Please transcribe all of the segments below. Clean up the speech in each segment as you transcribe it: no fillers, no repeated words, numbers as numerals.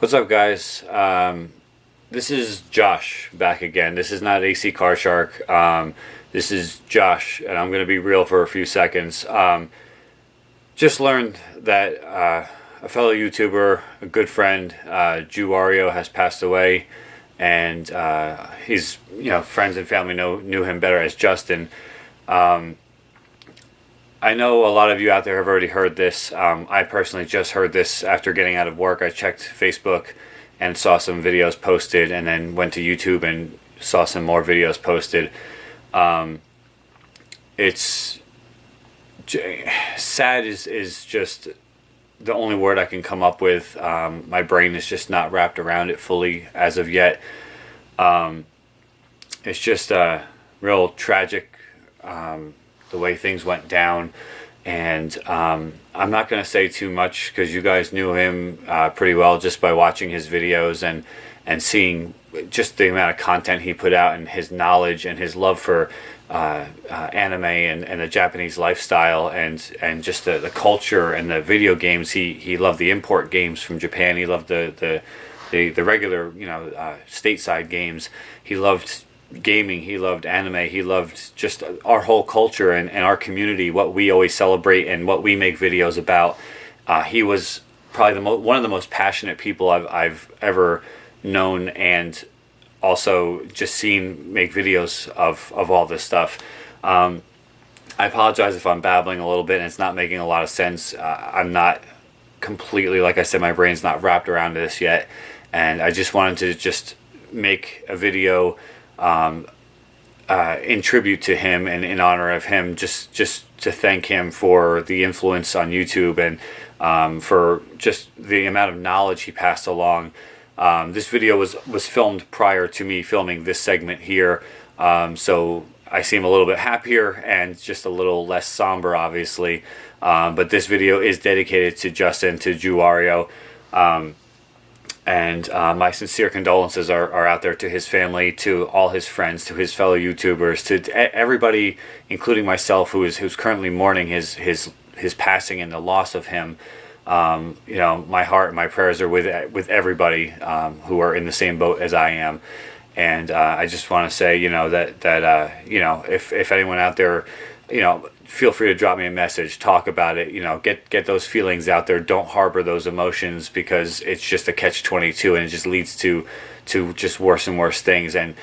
What's up, guys? This is Josh back again. This is not AC Car Shark. This is Josh, and I'm going to be real for a few seconds. Just learned that a fellow YouTuber, a good friend, JewWario, has passed away, and he's, friends and family knew him better as Justin. I know a lot of you out there have already heard this. I personally just heard this after getting out of work. I checked Facebook and saw some videos posted, and then went to YouTube and saw some more videos posted. It's sad is just the only word I can come up with. My brain is just not wrapped around it fully as of yet. It's just real tragic, the way things went down, and I'm not going to say too much because you guys knew him pretty well just by watching his videos and seeing just the amount of content he put out, and his knowledge and his love for anime and the Japanese lifestyle, and just the culture and the video games. He loved the import games from Japan. He loved the regular stateside games. He loved gaming, he loved anime, he loved just our whole culture and our community, what we always celebrate and what we make videos about. He was probably one of the most passionate people I've ever known, and also just seen make videos of all this stuff. I apologize if I'm babbling a little bit and it's not making a lot of sense. I'm not completely, like I said, my brain's not wrapped around this yet, and I just wanted to just make a video in tribute to him and in honor of him, just to thank him for the influence on YouTube, and for just the amount of knowledge he passed along. This video was filmed prior to me filming this segment here, so I seem a little bit happier and just a little less somber, obviously. But this video is dedicated to Justin, to JewWario. And my sincere condolences are out there to his family, to all his friends, to his fellow YouTubers, to everybody, including myself, who's currently mourning his passing and the loss of him. My heart and my prayers are with everybody who are in the same boat as I am. And I just want to say, that if anyone out there, feel free to drop me a message, talk about it, get those feelings out there. Don't harbor those emotions, because it's just a catch-22, and it just leads to just worse and worse things. And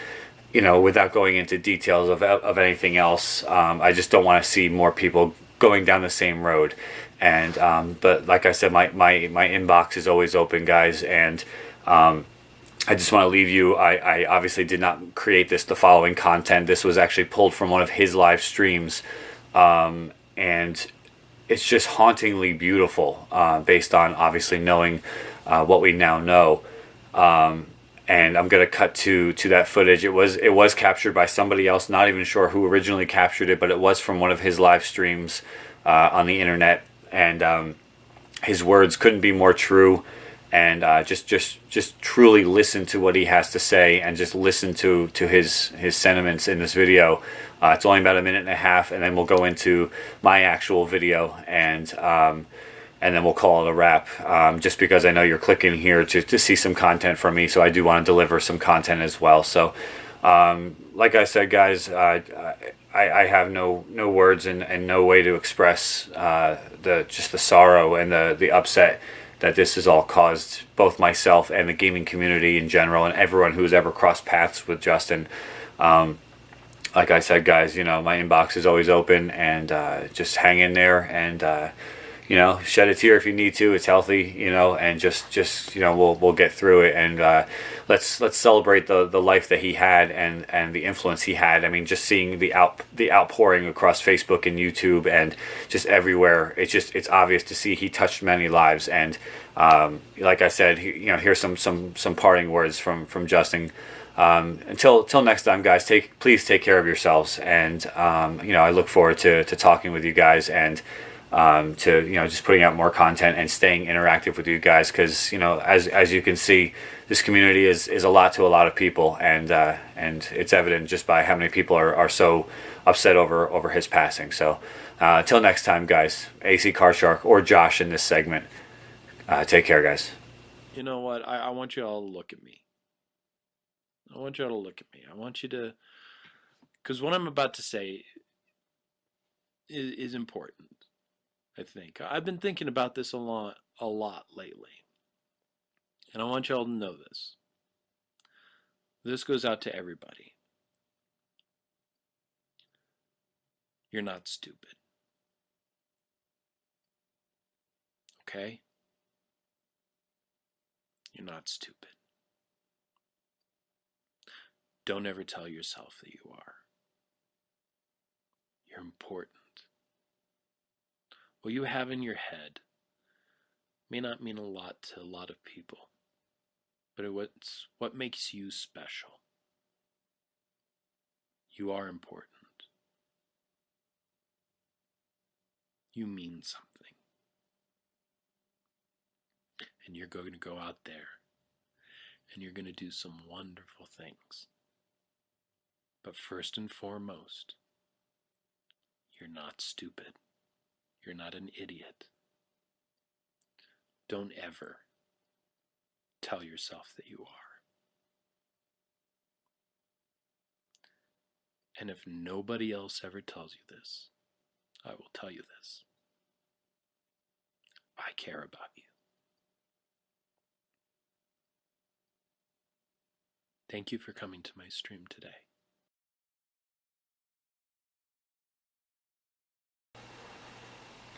without going into details of anything else, I just don't want to see more people going down the same road. And but like I said, my inbox is always open, guys, and I just want to leave you. I obviously did not create the following content. This was actually pulled from one of his live streams, and it's just hauntingly beautiful, based on obviously knowing what we now know. And I'm gonna cut to that footage. It was captured by somebody else. Not even sure who originally captured it, but it was from one of his live streams on the internet. And his words couldn't be more true. And just truly listen to what he has to say, and just listen to his sentiments in this video. It's only about a minute and a half, and then we'll go into my actual video, and then we'll call it a wrap. Just because I know you're clicking here to see some content from me, so I do want to deliver some content as well. So like I said, guys, I have no words and no way to express the sorrow and the upset that this has all caused both myself and the gaming community in general, and everyone who's ever crossed paths with Justin. Like I said, guys, my inbox is always open, and just hang in there, and shed a tear if you need to. It's healthy, and just we'll get through it, and let's celebrate the life that he had, and the influence he had. I mean, just seeing the outpouring across Facebook and YouTube and just everywhere, it's obvious to see he touched many lives. And like I said, here's some parting words from Justin. Until next time, guys, please take care of yourselves, and I look forward to talking with you guys, and to just putting out more content and staying interactive with you guys, because as you can see, this community is a lot to a lot of people, and it's evident just by how many people are so upset over his passing. So until next time, guys, AC Car Shark or Josh in this segment, take care, guys. you know what? I want you all to look at me. I want you all to look at me. I want you to, because what I'm about to say is important. I think I've been thinking about this a lot lately, and I want you all to know this. This goes out to everybody. You're not stupid. Okay? You're not stupid. Don't ever tell yourself that you are. You're important. What you have in your head may not mean a lot to a lot of people, but it's what makes you special. You are important. You mean something. And you're going to go out there and you're going to do some wonderful things. But first and foremost, you're not stupid. You're not an idiot. Don't ever tell yourself that you are. And if nobody else ever tells you this, I will tell you this. I care about you. Thank you for coming to my stream today.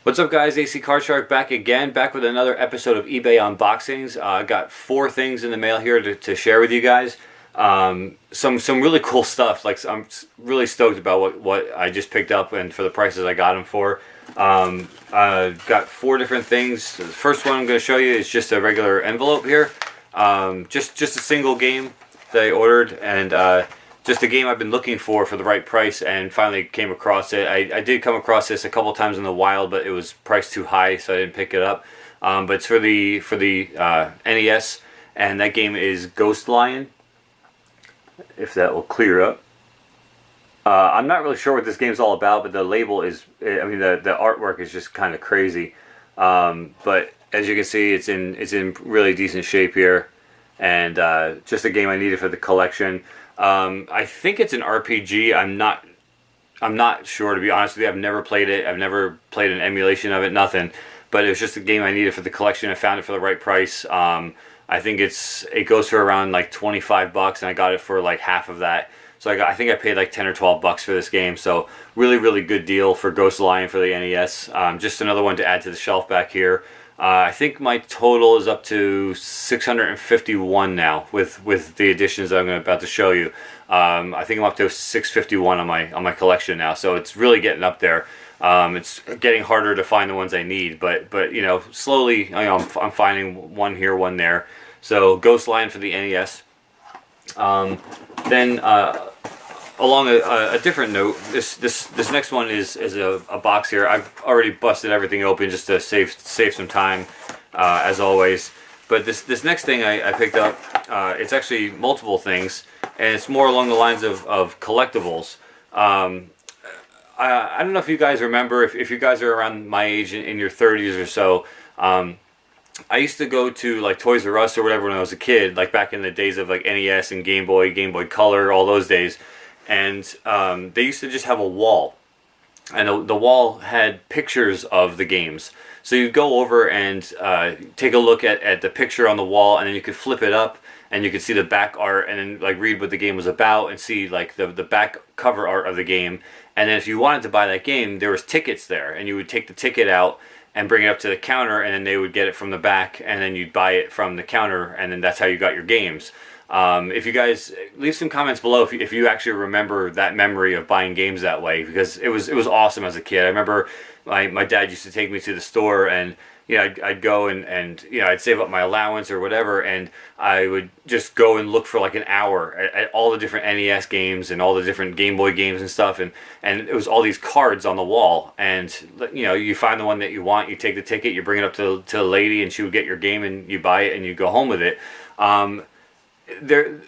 What's up, guys? AC Card Shark back again, back with another episode of eBay unboxings. I got 4 things in the mail here to share with you guys. Some really cool stuff. Like, I'm really stoked about what I just picked up and for the prices I got them for. Got 4 different things. The first one I'm going to show you is just a regular envelope here. Just a single game that I ordered, and just a game I've been looking for the right price, and finally came across it. I did come across this a couple times in the wild, but it was priced too high, so I didn't pick it up. But it's for the NES, and that game is Ghost Lion. If that will clear up. I'm not really sure what this game's all about, but the label is, I mean, the artwork is just kind of crazy. But as you can see, it's in really decent shape here, and just a game I needed for the collection. I think it's an RPG. I'm not sure, to be honest with you. I've never played it. I've never played an emulation of it. Nothing. But it was just a game I needed for the collection. I found it for the right price. I think it goes for around like $25, and I got it for like half of that. So I think I paid like 10 or 12 bucks for this game. So really good deal for Ghost Lion for the NES. Just another one to add to the shelf back here. I think my total is up to 651 now with the additions that I'm about to show you. I think I'm up to 651 on my collection now, so it's really getting up there. It's getting harder to find the ones I need, but you know, slowly, you know, I'm finding one here, one there. So Ghost Lion for the NES. Then along a different note, this next one is a box here. I've already busted everything open just to save some time, as always. But this next thing I picked up, it's actually multiple things, and it's more along the lines of collectibles. I don't know if you guys remember, if you guys are around my age, in your 30s or so. I used to go to like Toys R Us or whatever when I was a kid, like back in the days of like NES and Game Boy Color, all those days. And they used to just have a wall, and the wall had pictures of the games. So you'd go over and take a look at the picture on the wall, and then you could flip it up, and you could see the back art, and then like read what the game was about, and see like the back cover art of the game. And then if you wanted to buy that game, there was tickets there, and you would take the ticket out and bring it up to the counter, and then they would get it from the back, and then you'd buy it from the counter, and then that's how you got your games. If you guys leave some comments below if you actually remember that memory of buying games that way, because it was awesome as a kid. I remember my dad used to take me to the store, and you know, I'd go and you know, I'd save up my allowance or whatever, and I would just go and look for like an hour at all the different NES games and all the different Game Boy games and stuff, and it was all these cards on the wall, and you know, you find the one that you want, you take the ticket, you bring it up to the lady, and she would get your game, and you buy it, and you go home with it. There,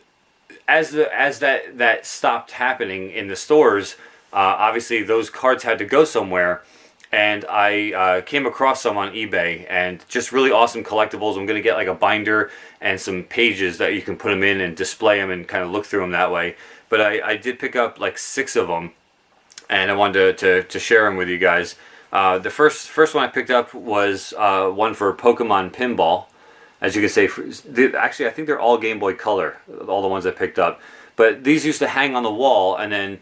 as that stopped happening in the stores, obviously those cards had to go somewhere, and I came across some on eBay, and just really awesome collectibles. I'm gonna get like a binder and some pages that you can put them in and display them and kind of look through them that way. But I did pick up like 6 of them, and I wanted to share them with you guys. The first one I picked up was one for Pokemon Pinball. As you can see, actually I think they're all Game Boy Color, all the ones I picked up. But these used to hang on the wall, and then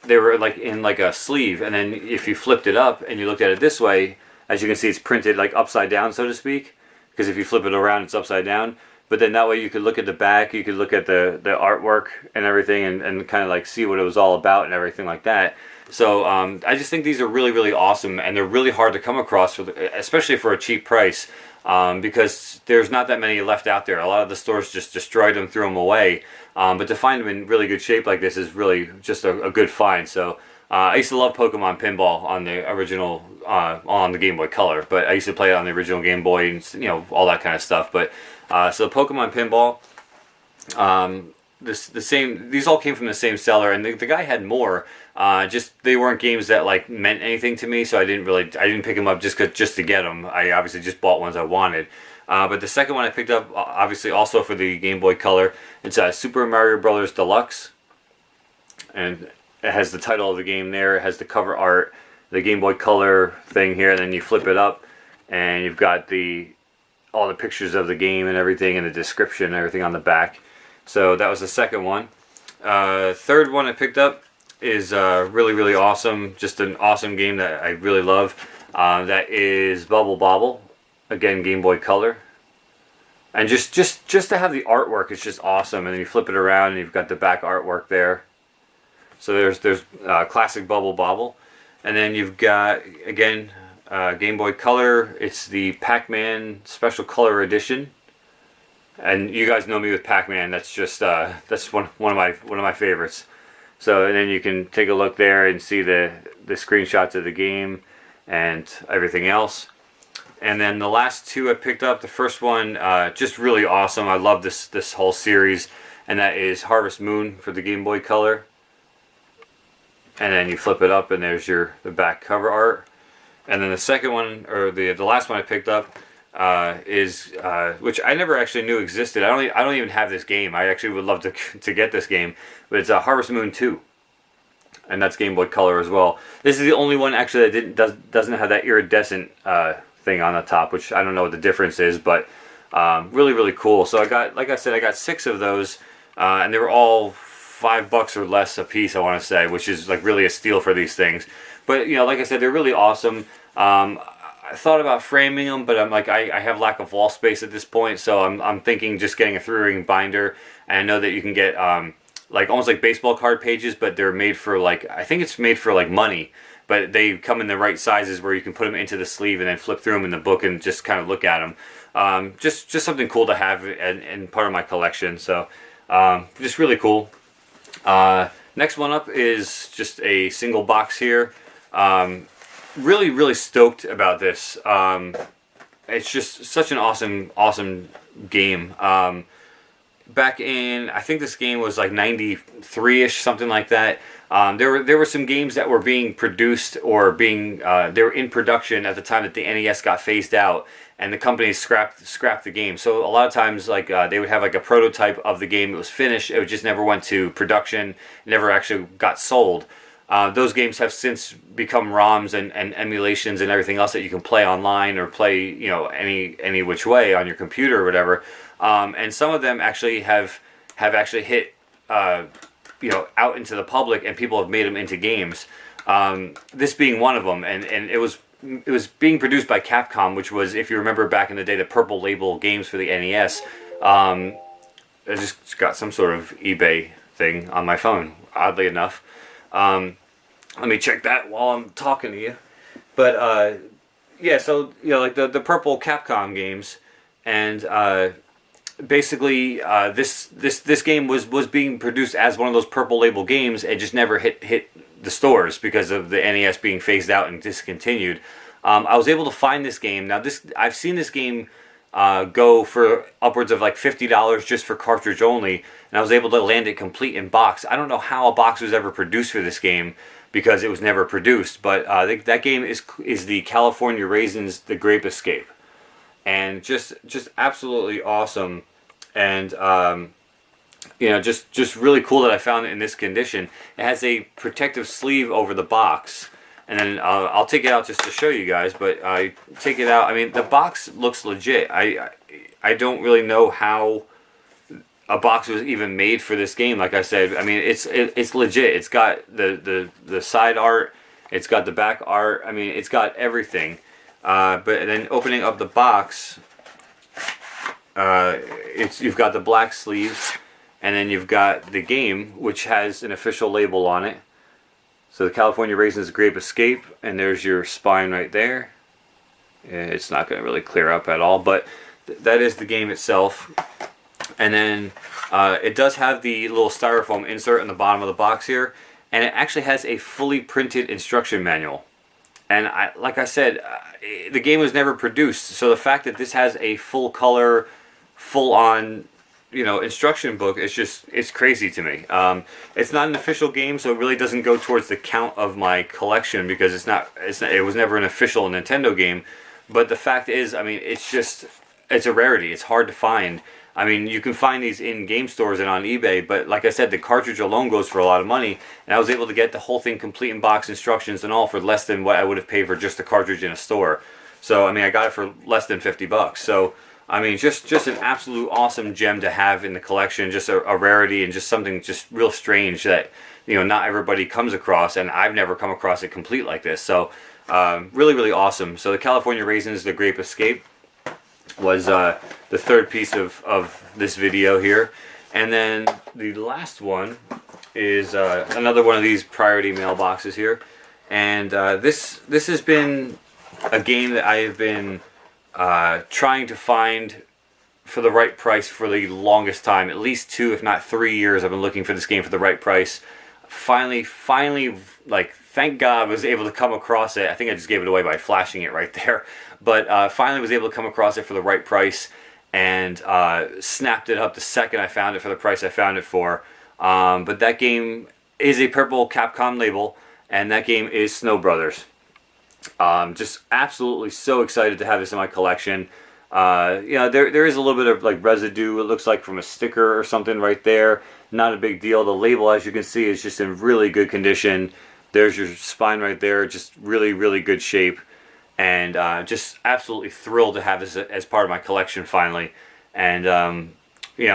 they were like in like a sleeve, and then if you flipped it up and you looked at it this way, as you can see, it's printed like upside down, so to speak, because if you flip it around, it's upside down. But then that way you could look at the back, you could look at the artwork and everything, and kind of like see what it was all about and everything like that. So I just think these are really, really awesome, and they're really hard to come across, especially for a cheap price, because there's not that many left out there. A lot of the stores just destroyed them, threw them away. But to find them in really good shape like this is really just a good find. So I used to love Pokemon Pinball on the original, on the Game Boy Color, but I used to play it on the original Game Boy and, you know, all that kind of stuff. But so Pokemon Pinball, these all came from the same seller, and the guy had more. Just they weren't games that like meant anything to me, so I didn't pick them up just to get them. I obviously just bought ones I wanted. But the second one I picked up, obviously also for the Game Boy Color, it's Super Mario Brothers Deluxe, and it has the title of the game there. It has the cover art, the Game Boy Color thing here, and then you flip it up, and you've got all the pictures of the game and everything, and the description and everything on the back. So that was the second one. Third one I picked up is really, really awesome. Just an awesome game that I really love. That is Bubble Bobble. Again, Game Boy Color. And just to have the artwork, it's just awesome. And then you flip it around and you've got the back artwork there. So there's classic Bubble Bobble. And then you've got, again, Game Boy Color. It's the Pac-Man Special Color Edition. And you guys know me with Pac-Man. That's just that's one of my favorites. So, and then you can take a look there and see the screenshots of the game and everything else. And then the last 2 I picked up. The first one, just really awesome. I love this whole series, and that is Harvest Moon for the Game Boy Color. And then you flip it up, and there's the back cover art. And then the second one, or the last one I picked up, is which I never actually knew existed. I don't even have this game. I actually would love to get this game, but it's Harvest Moon 2, and that's Game Boy Color as well. This is the only one actually that doesn't have that iridescent thing on the top, which I don't know what the difference is, but really, really cool. So like I said, I got 6 of those, and they were all $5 or less a piece, I want to say, which is like really a steal for these things. But you know, like I said, they're really awesome. I thought about framing them, but I'm like, I have lack of wall space at this point, so I'm thinking just getting a 3-ring binder. And I know that you can get like almost like baseball card pages, but they're made for like, I think it's made for like money, but they come in the right sizes where you can put them into the sleeve and then flip through them in the book and just kind of look at them. Just something cool to have and part of my collection. So just really cool. Next one up is just a single box here. Really, really stoked about this. It's just such an awesome game. Back in, I think this game was like 93-ish, something like that. There were some games that were being produced or they were in production at the time that the NES got phased out, and the company scrapped the game. So a lot of times, like they would have like a prototype of the game. It was finished. It just never went to production. Never actually got sold. Those games have since become ROMs and emulations and everything else that you can play online or play, you know, any which way on your computer or whatever. And some of them actually have actually hit, you know, out into the public, and people have made them into games. This being one of them, and it was being produced by Capcom, which was, if you remember back in the day, the Purple Label games for the NES. I just got some sort of eBay thing on my phone, oddly enough. Let me check that while I'm talking to you. But yeah, so you know, like the Purple Capcom games, and basically this game was being produced as one of those Purple Label games, and just never hit the stores because of the NES being phased out and discontinued. I was able to find this game. Now I've seen this game go for upwards of like $50 just for cartridge only, and I was able to land it complete in box. I don't know how a box was ever produced for this game because it was never produced, but that game is the California Raisins The Grape Escape, and just absolutely awesome, and just really cool that I found it in this condition. It has a protective sleeve over the box. And then I'll take it out just to show you guys, but I take it out. I mean, the box looks legit. I don't really know how a box was even made for this game. Like I said, I mean, it's legit. It's got the side art. It's got the back art. I mean, it's got everything. But then opening up the box, you've got the black sleeves, and then you've got the game, which has an official label on it. So the California Raisins Grape Escape, and there's your spine right there. It's not going to really clear up at all, but that is the game itself. And then it does have the little styrofoam insert in the bottom of the box here, and it actually has a fully printed instruction manual. And like I said, the game was never produced, so the fact that this has a full color, full on instruction book, it's crazy to me. It's not an official game, so it really doesn't go towards the count of my collection because it was never an official Nintendo game. But the fact is, I mean, it's a rarity. It's hard to find. I mean, you can find these in game stores and on eBay, but like I said, the cartridge alone goes for a lot of money, and I was able to get the whole thing complete in box, instructions and all, for less than what I would have paid for just the cartridge in a store. So I mean, I got it for less than $50. So I mean, just an absolute awesome gem to have in the collection, just a rarity, and just something just real strange that not everybody comes across, and I've never come across it complete like this. So really, really awesome. So the California Raisins The Grape Escape was the third piece of this video here, and then the last one is another one of these priority mailboxes here, and this has been a game that I have been trying to find for the right price for the longest time. At least 2, if not 3 years, I've been looking for this game for the right price. Finally, like, thank God, was able to come across it. I think I just gave it away by flashing it right there. But finally was able to come across it for the right price, and snapped it up the second I found it for the price I found it for. But that game is a purple Capcom label, and that game is Snow Brothers. Just absolutely so excited to have this in my collection. There is a little bit of like residue, it looks like, from a sticker or something right there. Not a big deal. The label, as you can see, is just in really good condition. There's your spine right there, just really, really good shape. And just absolutely thrilled to have this as part of my collection finally. And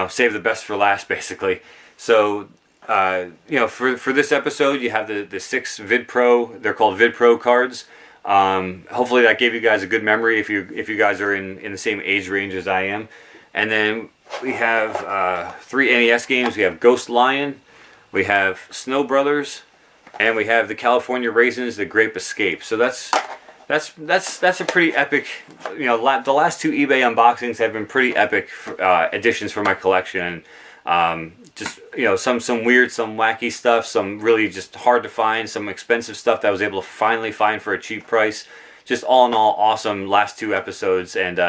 save the best for last, basically. So for this episode, you have the 6 VidPro. They're called VidPro cards. Hopefully that gave you guys a good memory if you guys are in the same age range as I am. And then we have 3 NES games. We have Ghost Lion, we have Snow Brothers, and we have the California Raisins The Grape Escape. So that's a pretty epic. The last 2 eBay unboxings have been pretty epic additions for my collection. Just some weird, some wacky stuff, some really just hard to find, some expensive stuff that I was able to finally find for a cheap price. Just all in all, awesome last 2 episodes, and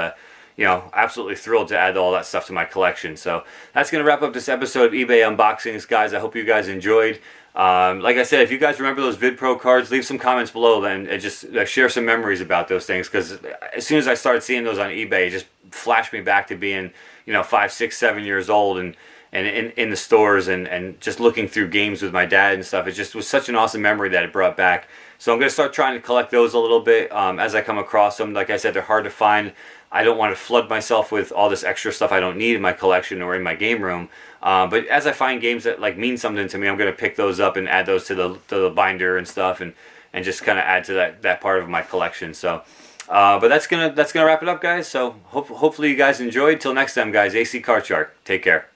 absolutely thrilled to add all that stuff to my collection. So that's gonna wrap up this episode of eBay unboxings, guys. I hope you guys enjoyed. Like I said, if you guys remember those VidPro cards, leave some comments below and just share some memories about those things, because as soon as I started seeing those on eBay, it just flashed me back to being 5, 6, 7 years old, and in the stores, and just looking through games with my dad and stuff. It just was such an awesome memory that it brought back. So I'm going to start trying to collect those a little bit as I come across them. Like I said, they're hard to find. I don't want to flood myself with all this extra stuff I don't need in my collection or in my game room. But as I find games that mean something to me, I'm going to pick those up and add those to the binder and stuff, and just kind of add to that part of my collection. So, but that's gonna wrap it up, guys. So hopefully you guys enjoyed. Till next time, guys. AC Card Shark. Take care.